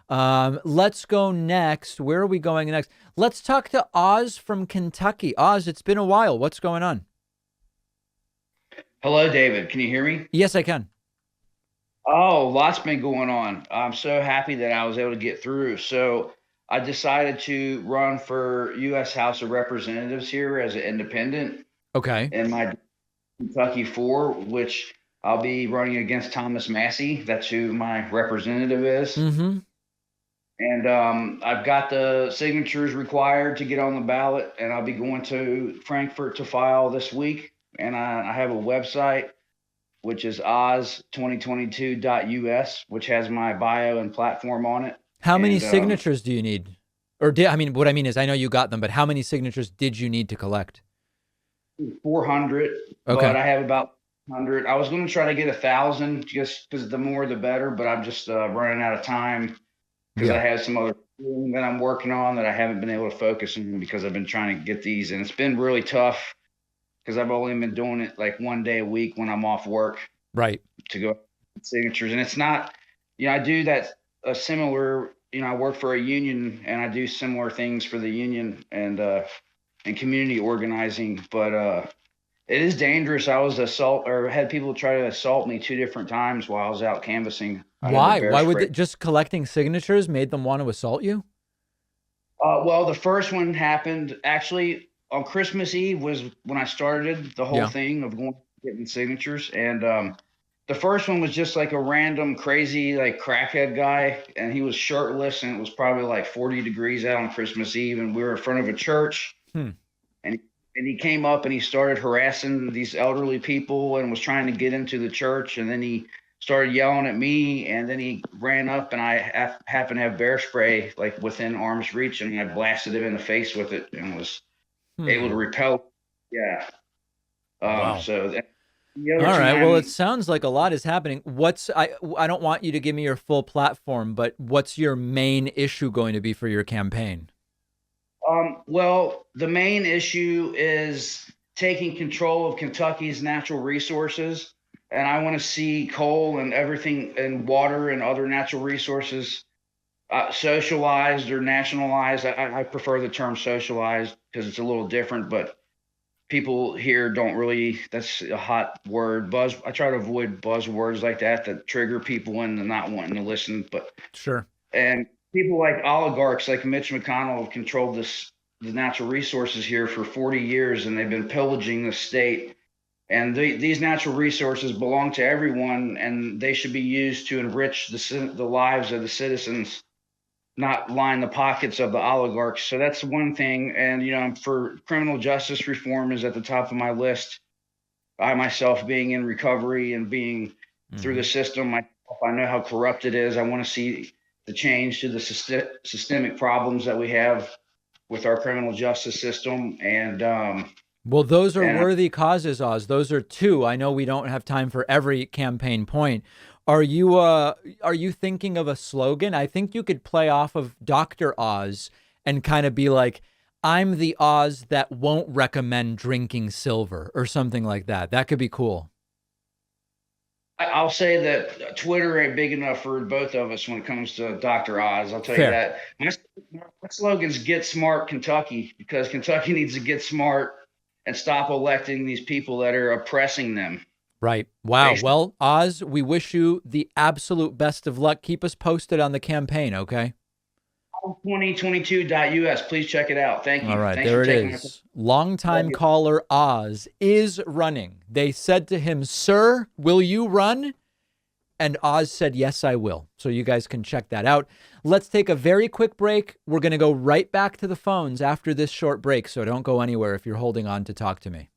Let's go next. Where are we going next? Let's talk to Oz from Kentucky. Oz, it's been a while. What's going on? Hello, David. Can you hear me? Yes, I can. Oh, lots been going on. I'm so happy that I was able to get through. So I decided to run for U.S. House of Representatives here as an independent Okay. in my Kentucky 4, which I'll be running against Thomas Massie. That's who my representative is. Mm-hmm. And I've got the signatures required to get on the ballot, and I'll be going to Frankfurt to file this week. And I have a website which is oz2022.us, which has my bio and platform on it. How many And signatures do you need? I mean, what I mean is, I know you got them, but how many signatures did you need to collect? 400, Okay. but I have about 100. I was going to try to get 1,000 just because the more the better, but I'm just running out of time because I Yeah. have some other thing that I'm working on that I haven't been able to focus on because I've been trying to get these, and it's been really tough because I've only been doing it like one day a week when I'm off work Right. to go signatures. And it's not, I do that a similar, I work for a union and I do similar things for the union and community organizing, but it is dangerous. I was assault or had people try to assault me 2 different times while I was out canvassing. I had the Why? bear Why would spray. just collecting signatures made them want to assault you? Well, the first one happened actually on Christmas Eve was when I started the whole Yeah. thing of going getting signatures, and the first one was just like a random crazy like crackhead guy, and he was shirtless, and it was probably like 40 degrees out on Christmas Eve, and we were in front of a church, Hmm. and he came up and he started harassing these elderly people and was trying to get into the church, and then he started yelling at me, and then he ran up and I happened to have bear spray like within arm's reach, and I blasted him in the face with it and was able to Hmm. repel. Yeah. Wow. So the other All right. Well, it time, sounds like a lot is happening. I don't want you to give me your full platform, but what's your main issue going to be for your campaign? well, the main issue is taking control of Kentucky's natural resources. And I want to see coal and everything and water and other natural resources socialized or nationalized. I prefer the term socialized because it's a little different, but people here don't really, that's a hot word. I try to avoid buzzwords like that trigger people into not wanting to listen. But Sure. and people like oligarchs like Mitch McConnell have controlled the natural resources here for 40 years, and they've been pillaging the state. And these natural resources belong to everyone, and they should be used to enrich the lives of the citizens, not line the pockets of the oligarchs. So that's one thing. And for criminal justice reform is at the top of my list. I myself being in recovery and being through the Hmm. system, I know how corrupt it is. I want to see the change to the systemic problems that we have with our criminal justice system. Well, those are And worthy causes, Oz. Those are two. I know we don't have time for every campaign point. Are you thinking of a slogan? I think you could play off of Dr. Oz and kind of be like, I'm the Oz that won't recommend drinking silver or something like that. That could be cool. I'll say that Twitter ain't big enough for both of us when it comes to Dr. Oz. I'll tell you Fair. that. My slogan's Get Smart Kentucky, because Kentucky needs to get smart and stop electing these people that are oppressing them. Right. Wow. Basically, Well, Oz, we wish you the absolute best of luck. Keep us posted on the campaign, okay? 2022.us. Please check it out. Thank All you. right, Thanks there for it taking my call. is. Love Longtime you. caller Oz is running. They said to him, Sir, will you run? And Oz said, Yes, I will. So you guys can check that out. Let's take a very quick break. We're going to go right back to the phones after this short break. So don't go anywhere if you're holding on to talk to me.